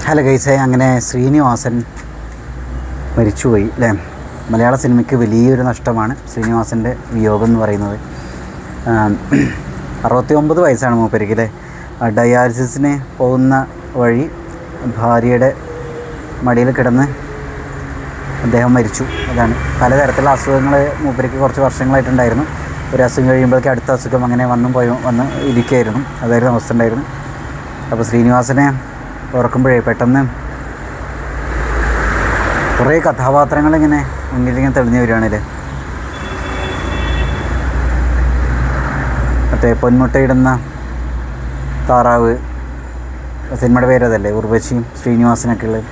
Hello ഗൈസേ, അങ്ങനെ ശ്രീനിവാസൻ മരിച്ചുപോയി അല്ലേ. മലയാള സിനിമയ്ക്ക് വലിയൊരു നഷ്ടമാണ് ശ്രീനിവാസൻ്റെ വിയോഗം എന്ന് പറയുന്നത്. 69 വയസ്സാണ് മൂപ്പരിക്ക് അല്ലേ. ഡയാലിസിസിന് പോകുന്ന വഴി ഭാര്യയുടെ മടിയിൽ കിടന്ന് അദ്ദേഹം മരിച്ചു. അതാണ് പലതരത്തിലുള്ള അസുഖങ്ങൾ മൂപ്പരിക്ക് കുറച്ച് വർഷങ്ങളായിട്ടുണ്ടായിരുന്നു. ഒരു അസുഖം കഴിയുമ്പോഴേക്കും അടുത്ത അസുഖം അങ്ങനെ വന്ന് ഇരിക്കുകയായിരുന്നു. അതായിരുന്നു അവസ്ഥ ഉണ്ടായിരുന്നു. അപ്പോൾ ശ്രീനിവാസനെ ഓർക്കുമ്പോഴേ പെട്ടെന്ന് കുറേ കഥാപാത്രങ്ങളിങ്ങനെ മുന്നിലിങ്ങനെ തെളിഞ്ഞു വരികയാണല്ലേ. മറ്റേ പൊന്മുട്ടയിടുന്ന താറാവ് സിനിമയുടെ പേരതല്ലേ, ഉർവശിയും ശ്രീനിവാസനൊക്കെ ഉള്ളത്.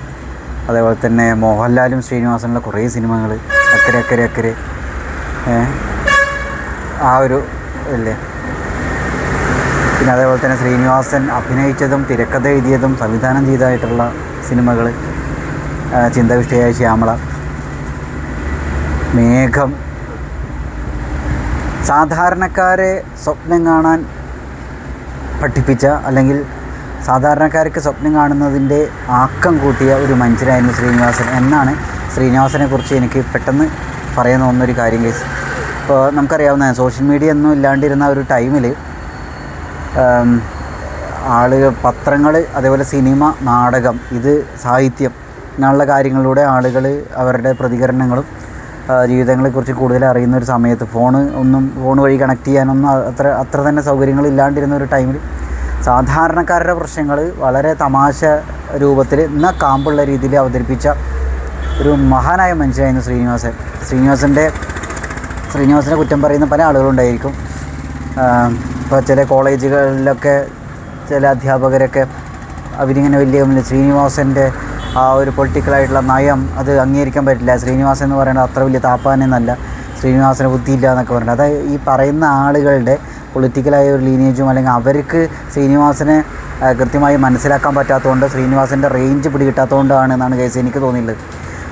അതേപോലെ തന്നെ മോഹൻലാലും ശ്രീനിവാസനുള്ള കുറേ സിനിമകൾ, അക്കരെ അക്കരെ അക്കരെ, ആ ഒരു അല്ലേ. പിന്നെ അതേപോലെ തന്നെ ശ്രീനിവാസൻ അഭിനയിച്ചതും തിരക്കഥ എഴുതിയതും സംവിധാനം ചെയ്തതായിട്ടുള്ള സിനിമകൾ ചിന്താവിഷ്ടയായ ശ്യാമള, മേഘം. സാധാരണക്കാരെ സ്വപ്നം കാണാൻ പഠിപ്പിച്ച, അല്ലെങ്കിൽ സാധാരണക്കാർക്ക് സ്വപ്നം കാണുന്നതിൻ്റെ ആക്കം കൂട്ടിയ ഒരു മനുഷ്യനായിരുന്നു ശ്രീനിവാസൻ എന്നാണ് ശ്രീനിവാസനെ കുറിച്ച് എനിക്ക് പെട്ടെന്ന് പറയാൻ തോന്നുന്നൊരു കാര്യം. കേസ് ഇപ്പോൾ നമുക്കറിയാവുന്ന സോഷ്യൽ മീഡിയ ഒന്നും ഇല്ലാണ്ടിരുന്ന ഒരു ടൈമിൽ ആളുകൾ പത്രങ്ങൾ, അതേപോലെ സിനിമ, നാടകം, ഇത് സാഹിത്യം, ഇങ്ങനെയുള്ള കാര്യങ്ങളിലൂടെ ആളുകൾ അവരുടെ പ്രതികരണങ്ങളും ജീവിതങ്ങളെക്കുറിച്ച് കൂടുതൽ അറിയുന്ന ഒരു സമയത്ത് ഫോൺ വഴി കണക്ട് ചെയ്യാനൊന്നും അത്ര തന്നെ സൗകര്യങ്ങളില്ലാണ്ടിരുന്ന ഒരു ടൈമിൽ സാധാരണക്കാരുടെ പ്രശ്നങ്ങൾ വളരെ തമാശ രൂപത്തിൽ എന്നാൽ കാമ്പുള്ള രീതിയിൽ അവതരിപ്പിച്ച ഒരു മഹാനായ മനുഷ്യനായിരുന്നു ശ്രീനിവാസൻ. ശ്രീനിവാസനെ കുറ്റം പറയുന്ന പല ആളുകളുണ്ടായിരിക്കും. ഇപ്പോൾ ചില കോളേജുകളിലൊക്കെ ചില അധ്യാപകരൊക്കെ അവരിങ്ങനെ വലിയ ശ്രീനിവാസൻ്റെ ആ ഒരു പൊളിറ്റിക്കലായിട്ടുള്ള നയം അത് അംഗീകരിക്കാൻ പറ്റില്ല, ശ്രീനിവാസൻ എന്ന് പറയുന്നത് അത്ര വലിയ താപ്പാനെന്നല്ല, ശ്രീനിവാസന് ബുദ്ധിയില്ല എന്നൊക്കെ പറയുന്നത്. അത് ഈ പറയുന്ന ആളുകളുടെ പൊളിറ്റിക്കലായ ഒരു ലീനേജും, അല്ലെങ്കിൽ അവർക്ക് ശ്രീനിവാസനെ കൃത്യമായി മനസ്സിലാക്കാൻ പറ്റാത്തതുകൊണ്ട്, ശ്രീനിവാസൻ്റെ റേഞ്ച് പിടികിട്ടാത്തതുകൊണ്ടാണ് എന്നാണ് കേസ് എനിക്ക് തോന്നിയിട്ടുള്ളത്.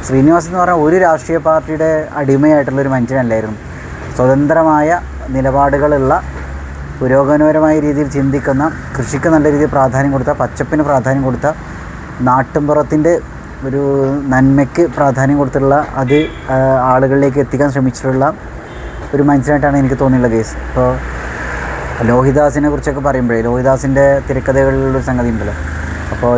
ശ്രീനിവാസൻ എന്ന് പറഞ്ഞാൽ ഒരു രാഷ്ട്രീയ പാർട്ടിയുടെ അടിമയായിട്ടുള്ളൊരു മനുഷ്യനല്ലായിരുന്നു. സ്വതന്ത്രമായ നിലപാടുകളുള്ള, പുരോഗമനപരമായ രീതിയിൽ ചിന്തിക്കുന്ന, കൃഷിക്ക് നല്ല രീതിയിൽ പ്രാധാന്യം കൊടുത്ത, പച്ചപ്പിന് പ്രാധാന്യം കൊടുത്ത, നാട്ടിൻപുറത്തിൻ്റെ ഒരു നന്മയ്ക്ക് പ്രാധാന്യം കൊടുത്തിട്ടുള്ള, അത് ആളുകളിലേക്ക് എത്തിക്കാൻ ശ്രമിച്ചിട്ടുള്ള ഒരു മനുഷ്യനായിട്ടാണ് എനിക്ക് തോന്നിയിട്ടുള്ള കേസ്. ഇപ്പോൾ ലോഹിദാസിനെ കുറിച്ചൊക്കെ പറയുമ്പോഴേ, ലോഹിദാസിൻ്റെ തിരക്കഥകളിലൊരു സംഗതി ഉണ്ടല്ലോ. അപ്പോൾ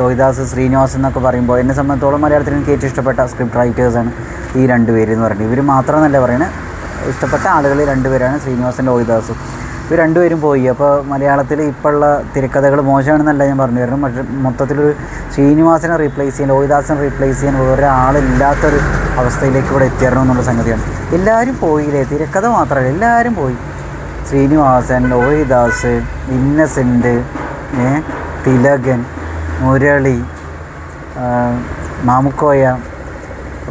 ലോഹിദാസ് ശ്രീനിവാസൻ എന്നൊക്കെ പറയുമ്പോൾ എന്നെ സംബന്ധിച്ചോളം മലയാളത്തിൽ എനിക്ക് ഏറ്റവും ഇഷ്ടപ്പെട്ട സ്ക്രിപ്റ്റ് റൈറ്റേഴ്സാണ് ഈ രണ്ടുപേര് എന്ന് പറയുന്നത്. ഇവർ മാത്രമെന്നല്ല പറയുന്നത്, ഇഷ്ടപ്പെട്ട ആളുകൾ രണ്ടുപേരാണ്, ശ്രീനിവാസൻ, ലോഹിദാസും. ഇവർ രണ്ടുപേരും പോയി. അപ്പോൾ മലയാളത്തിൽ ഇപ്പോഴുള്ള തിരക്കഥകൾ മോശമാണെന്നല്ല ഞാൻ പറഞ്ഞു വരുന്നത്. പക്ഷേ മൊത്തത്തിലൊരു ശ്രീനിവാസനെ റീപ്ലേസ് ചെയ്യാൻ, ലോഹിദാസിനെ റീപ്ലേസ് ചെയ്യാൻ വേറെ ആളില്ലാത്തൊരു അവസ്ഥയിലേക്ക് ഇവിടെ എത്തിയരണം എന്നുള്ള സംഗതിയാണ്. എല്ലാവരും പോയില്ലേ, തിരക്കഥ മാത്രമല്ല എല്ലാവരും പോയി. ശ്രീനിവാസൻ, ലോഹിദാസ്, ഇന്നസെൻ്റ്, തിലകൻ, മുരളി, മാമുക്കോയ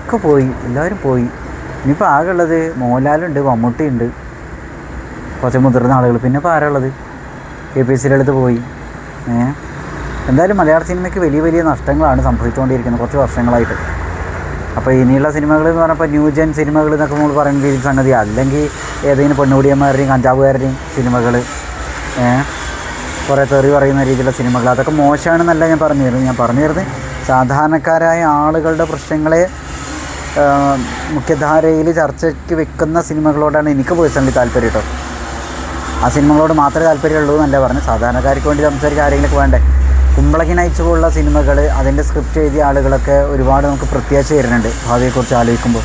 ഒക്കെ പോയി, എല്ലാവരും പോയി. ഇനിയിപ്പോൾ ആകെയുള്ളത് മോഹൻലാലുണ്ട്, മമ്മൂട്ടിയുണ്ട്, കുറച്ച് മുതിർന്ന ആളുകൾ. പിന്നെ ഇപ്പോൾ ആരുള്ളത്? KPSC അടുത്ത് പോയി. എന്തായാലും മലയാള സിനിമയ്ക്ക് വലിയ വലിയ നഷ്ടങ്ങളാണ് സംഭവിച്ചുകൊണ്ടിരിക്കുന്നത് കുറച്ച് വർഷങ്ങളായിട്ട്. അപ്പോൾ ഇനിയുള്ള സിനിമകൾ എന്ന് പറഞ്ഞപ്പോൾ ന്യൂജൻ സിനിമകൾ എന്നൊക്കെ നമ്മൾ പറയുന്ന രീതിയിൽ സംഗതി, അല്ലെങ്കിൽ ഏതെങ്കിലും പെണ്ണുകൂടിയന്മാരുടെയും കഞ്ചാവുകാരുടെയും സിനിമകൾ, കുറേ തെറി പറയുന്ന രീതിയിലുള്ള സിനിമകൾ, അതൊക്കെ മോശമാണെന്നല്ല ഞാൻ പറഞ്ഞു തരുന്നത്. സാധാരണക്കാരായ ആളുകളുടെ പ്രശ്നങ്ങളെ മുഖ്യധാരയിൽ ചർച്ചയ്ക്ക് വെക്കുന്ന സിനിമകളോടാണ് എനിക്ക് പേഴ്സണലി താല്പര്യം കേട്ടോ. ആ സിനിമകളോട് മാത്രമേ താല്പര്യമുള്ളൂ എന്നല്ല പറഞ്ഞു. സാധാരണക്കാർക്ക് വേണ്ടി സംസാരിക്കാൻ ആരെങ്കിലുമൊക്കെ വേണ്ടേ. കുമ്പളങ്ങി നയിച്ചു പോലുള്ള സിനിമകൾ, അതിൻ്റെ സ്ക്രിപ്റ്റ് എഴുതിയ ആളുകളൊക്കെ ഒരുപാട് നമുക്ക് പ്രത്യാശ തരുന്നുണ്ട് ഭാവിയെക്കുറിച്ച് ആലോചിക്കുമ്പോൾ.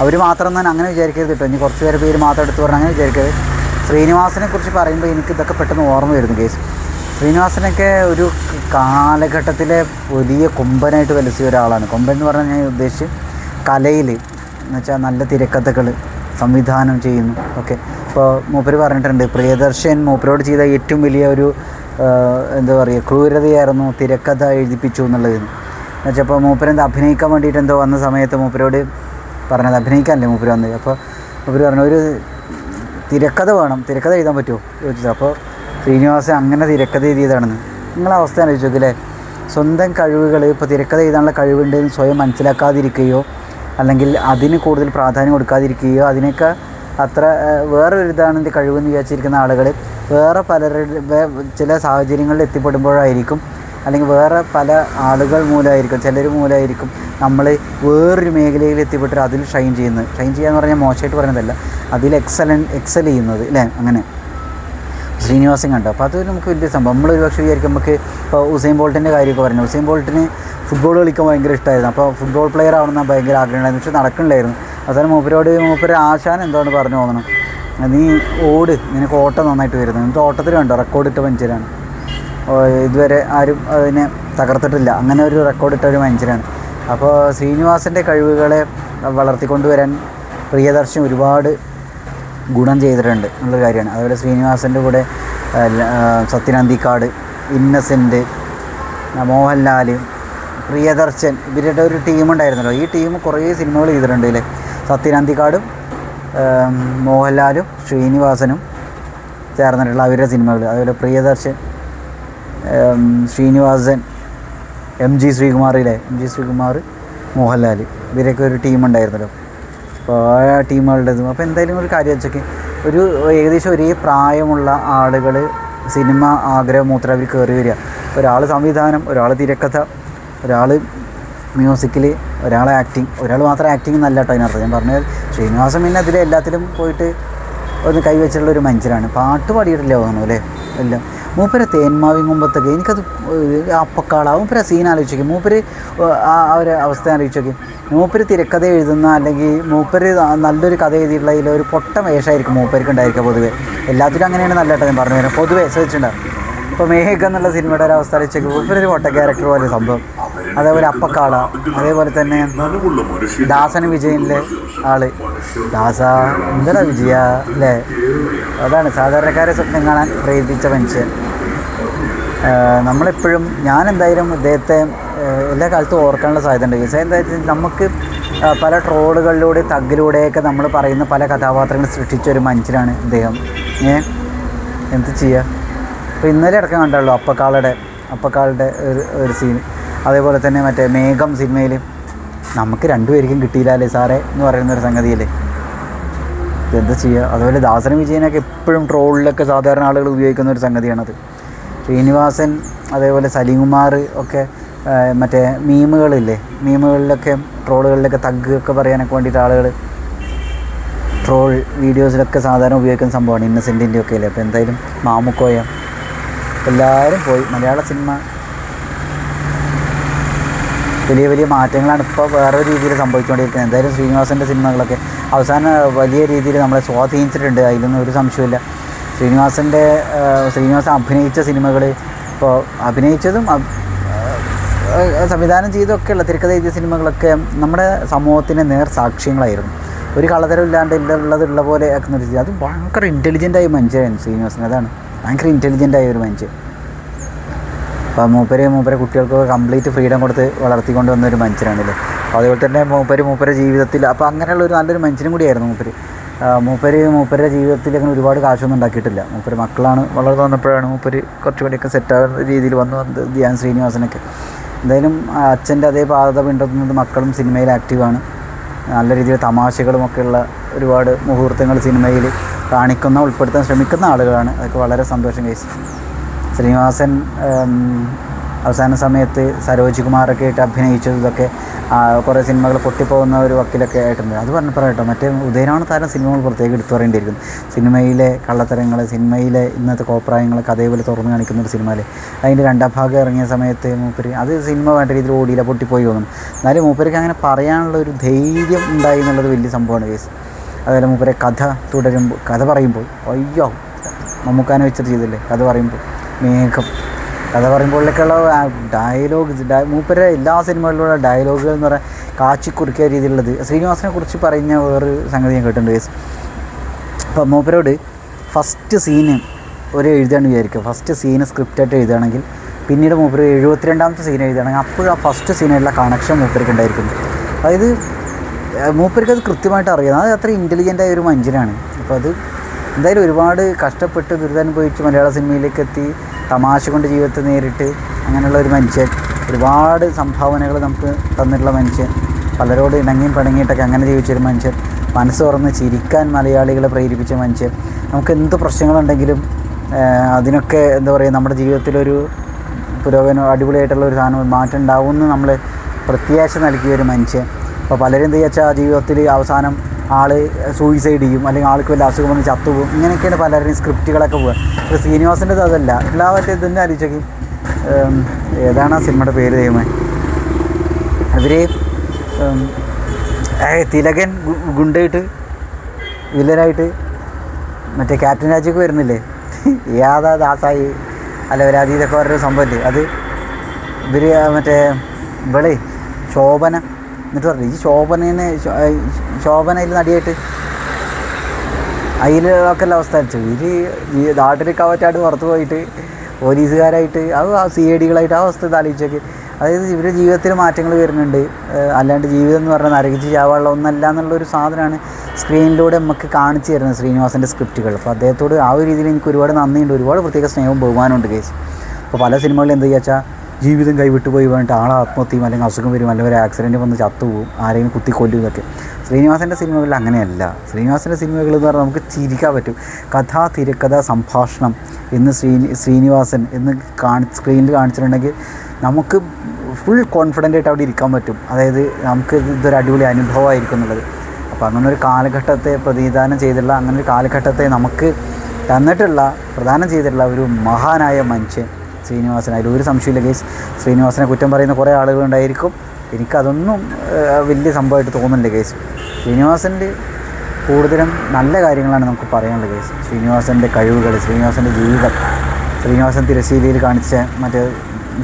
അവർ മാത്രം തന്നെ അങ്ങനെ വിചാരിക്കരുത് കേട്ടോ. ഇനി കുറച്ച് പേര് മാത്രം എടുത്ത് പറഞ്ഞാൽ അങ്ങനെ വിചാരിക്കരുത്. ശ്രീനിവാസനെ കുറിച്ച് പറയുമ്പോൾ എനിക്ക് ഇതൊക്കെ പെട്ടെന്ന് ഓർമ്മ വരുന്നു കേസ്. ശ്രീനിവാസനൊക്കെ ഒരു കാലഘട്ടത്തിലെ വലിയ കൊമ്പനായിട്ട് വിലസിയ ഒരാളാണ്. കൊമ്പൻ എന്ന് പറഞ്ഞാൽ ഞാൻ ഉദ്ദേശിച്ച് കലയിൽ എന്നുവെച്ചാൽ നല്ല തിരക്കഥകൾ സംവിധാനം ചെയ്യുന്നു. ഓക്കെ, ഇപ്പോൾ മൂപ്പര് പറഞ്ഞിട്ടുണ്ട്, പ്രിയദർശൻ മൂപ്പരോട് ചെയ്ത ഏറ്റവും വലിയ ഒരു എന്താ പറയുക ക്രൂരതയായിരുന്നു തിരക്കഥ എഴുതിപ്പിച്ചു എന്നുള്ളതെന്ന് എന്നുവെച്ചാൽ. ഇപ്പോൾ മൂപ്പരെന്താ അഭിനയിക്കാൻ വേണ്ടിയിട്ട് എന്തോ വന്ന സമയത്ത് മൂപ്പരോട് പറഞ്ഞത്, അഭിനയിക്കാനല്ലേ മൂപ്പര് വന്നത്. അപ്പോൾ മൂപ്പര് പറഞ്ഞു ഒരു തിരക്കഥ വേണം, തിരക്കഥ എഴുതാൻ പറ്റുമോ ചോദിച്ചത്. അപ്പോൾ ശ്രീനിവാസൻ അങ്ങനെ തിരക്കഥ എഴുതിയതാണെന്ന്. നിങ്ങളെ അവസ്ഥ ആലോചിച്ച് നോക്കില്ലേ. സ്വന്തം കഴിവുകൾ, ഇപ്പോൾ തിരക്കഥ എഴുതാനുള്ള കഴിവുണ്ടെന്ന് സ്വയം മനസ്സിലാക്കാതിരിക്കുകയോ, അല്ലെങ്കിൽ അതിന് കൂടുതൽ പ്രാധാന്യം കൊടുക്കാതിരിക്കുകയോ, അതിനൊക്കെ അത്ര വേറൊരു ഇതാണ് എൻ്റെ കഴിവെന്ന് വിചാരിച്ചിരിക്കുന്ന ആളുകൾ വേറെ ചില സാഹചര്യങ്ങളിൽ എത്തിപ്പെടുമ്പോഴായിരിക്കും അല്ലെങ്കിൽ വേറെ പല ആളുകൾ മൂലമായിരിക്കും, ചിലർ മൂലമായിരിക്കും നമ്മൾ വേറൊരു മേഖലയിൽ എത്തിപ്പെട്ട് അതിൽ ഷൈൻ ചെയ്യുക എന്ന് പറഞ്ഞാൽ മോശമായിട്ട് പറയുന്നതല്ല, അതിൽ എക്സൽ ചെയ്യുന്നത് അല്ലേ. അങ്ങനെ ശ്രീനിവാസൻ കണ്ടു. അപ്പോൾ അത് നമുക്ക് വലിയ സംഭവം. നമ്മളൊരു പക്ഷേ വിചാരിക്കും നമുക്ക് ഇപ്പോൾ ഉസൈൻ ബോൾട്ടിൻ്റെ കാര്യമൊക്കെ പറഞ്ഞു. ഉസൈൻ ബോൾട്ടിന് ഫുട്ബോൾ കളിക്കാൻ ഭയങ്കര ഇഷ്ടമായിരുന്നു. അപ്പോൾ ഫുട്ബോൾ പ്ലെയർ ആവണമെന്ന് ഭയങ്കര ആഗ്രഹമുണ്ടായിരുന്നു. പക്ഷേ നടക്കണില്ലായിരുന്നു. അവസാനം മൂപ്പര് ആശാൻ എന്താണ് പറഞ്ഞു തോന്നണം, നീ ഓട്, നിനക്ക് ഓട്ടം നന്നായിട്ട് വരുന്നു. എന്നിട്ട് ഓട്ടത്തിൽ കണ്ടോ റെക്കോർഡിട്ട മനുഷ്യരാണ്. ഇതുവരെ ആരും അതിനെ തകർത്തിട്ടില്ല. അങ്ങനെ ഒരു റെക്കോർഡിട്ട ഒരു മനുഷ്യരാണ്. അപ്പോൾ ശ്രീനിവാസൻ്റെ കഴിവുകളെ വളർത്തിക്കൊണ്ടുവരാൻ പ്രിയദർശൻ ഒരുപാട് ഗുണം ചെയ്തിട്ടുണ്ട് എന്നുള്ളൊരു കാര്യമാണ്. അതുപോലെ ശ്രീനിവാസൻ്റെ കൂടെ സത്യൻ അന്തിക്കാട്, ഇന്നസെൻ്റ്, മോഹൻലാൽ, പ്രിയദർശൻ, ഇവരുടെ ഒരു ടീമുണ്ടായിരുന്നല്ലോ. ഈ ടീം കുറേ സിനിമകൾ ചെയ്തിട്ടുണ്ട് അല്ലേ. സത്യൻ അന്തിക്കാടും മോഹൻലാലും ശ്രീനിവാസനും ചേർന്നിട്ടുള്ള അവരുടെ സിനിമകൾ. അതുപോലെ പ്രിയദർശൻ, ശ്രീനിവാസൻ, MG ശ്രീകുമാർ, മോഹൻലാൽ, ഇവരൊക്കെ ഒരു ടീമുണ്ടായിരുന്നല്ലോ. അപ്പോൾ ആ ടീമുകളുടെ അപ്പോൾ എന്തായാലും ഒരു കാര്യം വെച്ചൊക്കെ ഒരു ഏകദേശം ഒരേ പ്രായമുള്ള ആളുകൾ സിനിമ ആഗ്രഹമൂത്രം അവർ കയറി വരിക. ഒരാൾ സംവിധാനം, ഒരാൾ തിരക്കഥ, ഒരാൾ മ്യൂസിക്കിൽ, ഒരാൾ ആക്ടിങ്. ഒരാൾ മാത്രം ആക്ടിങ് എന്നല്ല കേട്ടോ അതിനർത്ഥം. ഞാൻ പറഞ്ഞത് ശ്രീനിവാസൻ പിന്നെ അതിൽ എല്ലാത്തിലും പോയിട്ട് ഒന്ന് കൈവച്ചിട്ടുള്ള ഒരു മനുഷ്യരാണ്. പാട്ട് പാടിയിട്ടില്ല തോന്നുന്നു അല്ലേ എല്ലാം. മൂപ്പര് തേന്മാവിൻ കുമ്പത്തൊക്കെ എനിക്കത് അപ്പക്കാള മൂപ്പര് സീൻ ആലോചിച്ച് നോക്കി. മൂപ്പര് ആ ഒരു അവസ്ഥ ആലോചിച്ച് നോക്കി. മൂപ്പര് തിരക്കഥ എഴുതുന്ന അല്ലെങ്കിൽ മൂപ്പര് നല്ലൊരു കഥ എഴുതിയിട്ടുള്ള ഒരു പൊട്ട വേഷമായിരിക്കും മൂപ്പർക്ക് ഉണ്ടായിരിക്കുക പൊതുവേ. എല്ലാത്തിലും അങ്ങനെയാണ് നല്ല കേട്ടോ ഞാൻ പറഞ്ഞു തരാം. പൊതുവേ ശ്രദ്ധിച്ചിട്ടുണ്ടാകും. ഇപ്പോൾ മേഘ എന്നുള്ള സിനിമയുടെ ഒരു അവസ്ഥ ആലോചിച്ച് മൂപ്പരൊരു പൊട്ട ക്യാരക്ടർ പോലെ സംഭവം. അതേപോലെ അപ്പക്കാള, അതേപോലെ തന്നെ ദാസൻ വിജയനിലെ ആള് ദാസ എന്താ വിജയ അല്ലേ. അതാണ് സാധാരണക്കാരെ സ്വപ്നം കാണാൻ പ്രേരിപ്പിച്ച മനുഷ്യൻ. നമ്മളെപ്പോഴും ഞാൻ എന്തായാലും ഇദ്ദേഹത്തെ എല്ലാ കാലത്തും ഓർക്കാനുള്ള സാധ്യത ഉണ്ട്. എന്താ വെച്ചാൽ നമുക്ക് പല ട്രോളുകളിലൂടെ തഗ്ഗിലൂടെയൊക്കെ നമ്മൾ പറയുന്ന പല കഥാപാത്രങ്ങൾ സൃഷ്ടിച്ച ഒരു മനുഷ്യനാണ് ഇദ്ദേഹം. എന്ത് ചെയ്യുക. ഇപ്പോൾ ഇന്നലെ അടക്കം കണ്ടുള്ളൂ അപ്പക്കാളുടെ ഒരു സീൻ. അതേപോലെ തന്നെ മറ്റേ മേഘം സിനിമയിൽ നമുക്ക് രണ്ടുപേർക്കും കിട്ടിയില്ലല്ലേ സാറേ എന്ന് പറയുന്നൊരു സംഗതിയല്ലേ. എന്താ ചെയ്യുക. അതുപോലെ ദാസൻ വിജയനൊക്കെ എപ്പോഴും ട്രോളിലൊക്കെ സാധാരണ ആളുകൾ ഉപയോഗിക്കുന്ന ഒരു സംഗതിയാണത്. ശ്രീനിവാസൻ, അതേപോലെ സലീംകുമാർ ഒക്കെ മറ്റേ മീമുകളിലൊക്കെ ട്രോളുകളിലൊക്കെ തഗ് ഒക്കെ പറയാനൊക്കെ വേണ്ടിയിട്ട് ആളുകൾ ട്രോൾ വീഡിയോസിലൊക്കെ സാധാരണ ഉപയോഗിക്കുന്ന സംഭവമാണ് ഇന്നസെൻറ്റിൻ്റെ ഒക്കെ അല്ലേ. അപ്പോൾ എന്തായാലും മാമുക്കോയ എല്ലാവരും പോയി. മലയാള സിനിമ വലിയ മാറ്റങ്ങളാണ് ഇപ്പോൾ വേറെ രീതിയിൽ സംഭവിച്ചുകൊണ്ടിരിക്കുന്നത്. എന്തായാലും ശ്രീനിവാസൻ്റെ സിനിമകളൊക്കെ അവസാനം വലിയ രീതിയിൽ നമ്മളെ സ്വാധീനിച്ചിട്ടുണ്ട്, അതിലൊന്നും ഒരു സംശയമില്ല. ശ്രീനിവാസൻ അഭിനയിച്ച സിനിമകൾ ഇപ്പോൾ അഭിനയിച്ചതും സംവിധാനം ചെയ്തൊക്കെയുള്ള തിരക്കഥ എഴുതിയ സിനിമകളൊക്കെ നമ്മുടെ സമൂഹത്തിന് നേർ സാക്ഷ്യങ്ങളായിരുന്നു. ഒരു കളതരം ഇല്ലാണ്ട് ഉള്ള പോലെ ആക്കുന്ന ഒരു അത് ഭയങ്കര ഇൻ്റലിജൻ്റായ മനുഷ്യനായിരുന്നു ശ്രീനിവാസൻ. അതാണ് ഭയങ്കര ഇൻ്റലിജൻ്റായ ഒരു മനുഷ്യൻ. അപ്പോൾ മൂപ്പരെ കുട്ടികൾക്കൊക്കെ കംപ്ലീറ്റ് ഫ്രീഡം കൊടുത്ത് വളർത്തിക്കൊണ്ട് വന്നൊരു മനുഷ്യനാണല്ലേ. അതുപോലെ തന്നെ മൂപ്പരെ ജീവിതത്തിൽ അപ്പോൾ അങ്ങനെയുള്ളൊരു നല്ലൊരു മനുഷ്യനും കൂടിയായിരുന്നു മൂപ്പരുടെ ജീവിതത്തിൽ അങ്ങനെ ഒരുപാട് കാശൊന്നും ഉണ്ടാക്കിയിട്ടില്ല. മൂപ്പര് മക്കളാണ് വളർന്നു വന്നപ്പോഴാണ് മൂപ്പര് കുറച്ചുകൂടിയൊക്കെ സെറ്റാകുന്ന രീതിയിൽ വന്നത് ധ്യാൻ ശ്രീനിവാസനൊക്കെ. എന്തായാലും അച്ഛൻ്റെ അതേ പാത പിന്തുടരുന്നത് മക്കളും സിനിമയിൽ ആക്റ്റീവാണ്. നല്ല രീതിയിൽ തമാശകളുമൊക്കെയുള്ള ഒരുപാട് മുഹൂർത്തങ്ങൾ സിനിമയിൽ ഉൾപ്പെടുത്താൻ ശ്രമിക്കുന്ന ആളുകളാണ്. അതൊക്കെ വളരെ സന്തോഷം കേസ്. ശ്രീനിവാസൻ അവസാന സമയത്ത് സരോജ് കുമാറൊക്കെ ആയിട്ട് അഭിനയിച്ചതൊക്കെ കുറേ സിനിമകൾ പൊട്ടിപ്പോകുന്ന ഒരു വക്കിലൊക്കെ ആയിട്ടുണ്ട്. അത് പറഞ്ഞപ്പോൾ കേട്ടോ മറ്റേ ഉദയനാണ് താരം സിനിമകൾ പ്രത്യേകം എടുത്തു പറയേണ്ടിയിരിക്കുന്നു. സിനിമയിലെ കള്ളത്തരങ്ങൾ, സിനിമയിലെ ഇന്നത്തെ കോപ്രായങ്ങളൊക്കെ അതേപോലെ തുറന്നു കാണിക്കുന്ന ഒരു സിനിമയിൽ അതിൻ്റെ രണ്ടാം ഭാഗം ഇറങ്ങിയ സമയത്ത് മൂപ്പര് അത് സിനിമ വേണ്ട രീതിയിൽ ഓടിയില്ല, പൊട്ടിപ്പോയി തോന്നുന്നു. എന്നാലും മൂപ്പർക്ക് അങ്ങനെ പറയാനുള്ള ഒരു ധൈര്യം ഉണ്ടായി എന്നുള്ളത് വലിയ സംഭവമാണ് കേസ്. അതുപോലെ മൂപ്പരെ കഥ പറയുമ്പോൾ അയ്യോ മമ്മൂക്കാനെ വെച്ചിട്ട് ചെയ്തില്ലേ കഥ പറയുമ്പോൾ മേഘം കഥ പറയുമ്പോഴേക്കുള്ള മൂപ്പരെ എല്ലാ സിനിമകളിലുള്ള ഡയലോഗുകൾ എന്ന് പറയാൻ കാച്ചിക്കുറിക്കിയ രീതിയിലുള്ളത്. ശ്രീനിവാസനെ കുറിച്ച് പറഞ്ഞ വേറൊരു സംഗതി ഞാൻ കേട്ടിട്ടുണ്ട് കേസ്. അപ്പം മൂപ്പരോട് ഫസ്റ്റ് സീന് എഴുതുകയാണെന്ന് വിചാരിക്കുക. ഫസ്റ്റ് സീന് സ്ക്രിപ്റ്റായിട്ട് എഴുതുകയാണെങ്കിൽ പിന്നീട് മൂപ്പര് 72ാമത്തെ സീൻ എഴുതുകയാണെങ്കിൽ അപ്പോഴും ആ ഫസ്റ്റ് സീനായിട്ടുള്ള കണക്ഷൻ മൂപ്പർക്ക് ഉണ്ടായിരിക്കുന്നു. അതായത് മൂപ്പർക്ക് അത് കൃത്യമായിട്ട് അറിയാം. അത് അത്ര ഇൻ്റലിജൻ്റായ ഒരു മനുഷ്യനാണ്. അപ്പോൾ അത് എന്തായാലും ഒരുപാട് കഷ്ടപ്പെട്ട് ദുരിതനുഭവിച്ച് മലയാള സിനിമയിലേക്ക് എത്തി തമാശ കൊണ്ട് ജീവിതത്തെ നേരിട്ട് അങ്ങനെയുള്ള ഒരു മനുഷ്യൻ, ഒരുപാട് സംഭാവനകൾ നമുക്ക് തന്നിട്ടുള്ള മനുഷ്യൻ, പലരോട് ഇണങ്ങിയും പിണങ്ങിയിട്ടൊക്കെ അങ്ങനെ ജീവിച്ചൊരു മനുഷ്യൻ, മനസ്സ് തുറന്ന് ചിരിക്കാൻ മലയാളികളെ പ്രേരിപ്പിച്ച മനുഷ്യൻ. നമുക്ക് എന്ത് പ്രശ്നങ്ങളുണ്ടെങ്കിലും അതിനൊക്കെ എന്താ പറയുക നമ്മുടെ ജീവിതത്തിലൊരു പുരോഗമനം അടിപൊളിയായിട്ടുള്ള ഒരു സാധനം മാറ്റം ഉണ്ടാവുമെന്ന് നമ്മൾ പ്രത്യാശ നൽകിയ ഒരു മനുഷ്യൻ. അപ്പോൾ പലരും എന്താ വെച്ചാൽ ജീവിതത്തിൽ അവസാനം ആൾ സൂയിസൈഡ് ചെയ്യും, അല്ലെങ്കിൽ ആൾക്ക് വല്ല അസുഖം വന്ന് ചത്തുപോകും, ഇങ്ങനെയൊക്കെയാണ് പലരുടെയും സ്ക്രിപ്റ്റുകളൊക്കെ പോകുക. പക്ഷേ ശ്രീനിവാസൻ്റെത് അതല്ല. എല്ലാവരും ഇതന്നെ ആലോചിച്ചേക്കും. ഏതാണ് ആ സിനിമയുടെ പേര് ദൈവമേ? ഇവർ തിലകൻ ഗുണ്ടായിട്ട് വില്ലനായിട്ട് മറ്റേ ക്യാപ്റ്റൻ രാജൊക്കെ വരുന്നില്ലേ, യാദാ ദാസായി അല്ല ഒരാതീതൊക്കെ പറഞ്ഞൊരു സംഭവമില്ലേ, അത് ഇവർ മറ്റേ ഇവളെ ശോഭന എന്നിട്ട് പറഞ്ഞു ഈ ശോഭനയിൽ നടിയായിട്ട് അതിലൊക്കെ ഉള്ള അവസ്ഥ വെച്ചു. ഇവർ നാട്ടിലേക്ക് പറ്റാണ്ട് പുറത്ത് പോയിട്ട് പോലീസുകാരായിട്ട് അത് CID-കളായിട്ട് ആ അവസ്ഥ ആലോചിച്ചൊക്കെ. അതായത് ഇവരുടെ ജീവിതത്തിൽ മാറ്റങ്ങൾ വരുന്നുണ്ട്. അല്ലാണ്ട് ജീവിതം എന്ന് പറഞ്ഞാൽ നരകിച്ച് ചാവാനുള്ള ഒന്നല്ല എന്നുള്ളൊരു സാധനമാണ് സ്ക്രീനിലൂടെ നമുക്ക് കാണിച്ചു തരുന്നത് ശ്രീനിവാസൻ്റെ സ്ക്രിപ്റ്റുകൾ. അപ്പോൾ അദ്ദേഹത്തോട് ആ ഒരു രീതിയിൽ എനിക്ക് ഒരുപാട് നന്ദിയുണ്ട്, ഒരുപാട് പ്രത്യേക സ്നേഹവും ബഹുമാനമുണ്ട് കേസ്. അപ്പോൾ പല സിനിമകളിൽ എന്താ വെച്ചാൽ ജീവിതം കൈവിട്ട് പോയി വേണ്ടിട്ട് ആളെ ആത്മഹത്യയും അല്ലെങ്കിൽ അസുഖം വരും, അല്ലെങ്കിൽ ഒരു ആക്സിഡൻറ്റ് വന്ന് ചത്തുപോകും, ആരെങ്കിലും കുത്തിക്കൊല്ലും ഇതൊക്കെ. ശ്രീനിവാസൻ്റെ സിനിമകളിൽ അങ്ങനെയല്ല. ശ്രീനിവാസൻ്റെ സിനിമകൾ എന്ന് പറഞ്ഞാൽ നമുക്ക് ചിരിക്കാൻ പറ്റും. കഥ, തിരക്കഥ, സംഭാഷണം എന്ന് ശ്രീനിവാസൻ എന്ന് സ്ക്രീനിൽ കാണിച്ചിട്ടുണ്ടെങ്കിൽ നമുക്ക് ഫുൾ കോൺഫിഡൻ്റ് ആയിട്ട് അവിടെ ഇരിക്കാൻ പറ്റും. അതായത് നമുക്ക് ഇതൊരു അടിപൊളി അനുഭവമായിരിക്കും എന്നുള്ളത്. അപ്പോൾ അങ്ങനെ ഒരു കാലഘട്ടത്തെ പ്രതിനിധാനം ചെയ്തിട്ടുള്ള, അങ്ങനെ ഒരു കാലഘട്ടത്തെ നമുക്ക് തന്നിട്ടുള്ള, പ്രദാനം ചെയ്തിട്ടുള്ള ഒരു മഹാനായ മനുഷ്യൻ ശ്രീനിവാസൻ. അതിലൊരു സംശയമില്ല കേസ്. ശ്രീനിവാസനെ കുറ്റം പറയുന്ന കുറേ ആളുകളുണ്ടായിരിക്കും. എനിക്കതൊന്നും വലിയ സംഭവമായിട്ട് തോന്നുന്നില്ല കേസ്. ശ്രീനിവാസൻ്റെ കൂടുതലും നല്ല കാര്യങ്ങളാണ് നമുക്ക് പറയാനുള്ളത് കേസ്. ശ്രീനിവാസൻ്റെ കഴിവുകൾ, ശ്രീനിവാസൻ്റെ ജീവിതം, ശ്രീനിവാസൻ തിരശ്ശീലയിൽ കാണിച്ച മറ്റേ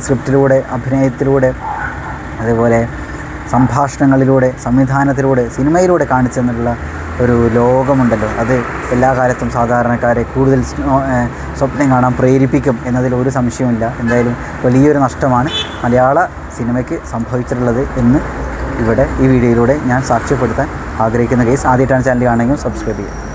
സ്ക്രിപ്റ്റിലൂടെ, അഭിനയത്തിലൂടെ, അതേപോലെ സംഭാഷണങ്ങളിലൂടെ, സംവിധാനത്തിലൂടെ, സിനിമയിലൂടെ കാണിച്ചെന്നുള്ള ഒരു ലോകമുണ്ടല്ലോ, അത് എല്ലാ കാലത്തും സാധാരണക്കാരെ കൂടുതൽ സ്വപ്നം കാണാൻ പ്രേരിപ്പിക്കും എന്നതിൽ ഒരു സംശയമില്ല. എന്തായാലും വലിയൊരു നഷ്ടമാണ് മലയാള സിനിമയ്ക്ക് സംഭവിച്ചിട്ടുള്ളത് എന്ന് ഇവിടെ ഈ വീഡിയോയിലൂടെ ഞാൻ സാക്ഷ്യപ്പെടുത്താൻ ആഗ്രഹിക്കുന്ന കേസ്. ആദ്യമായിട്ടാണ് ചാനൽ കാണുമെങ്കിൽ സബ്സ്ക്രൈബ് ചെയ്യുക.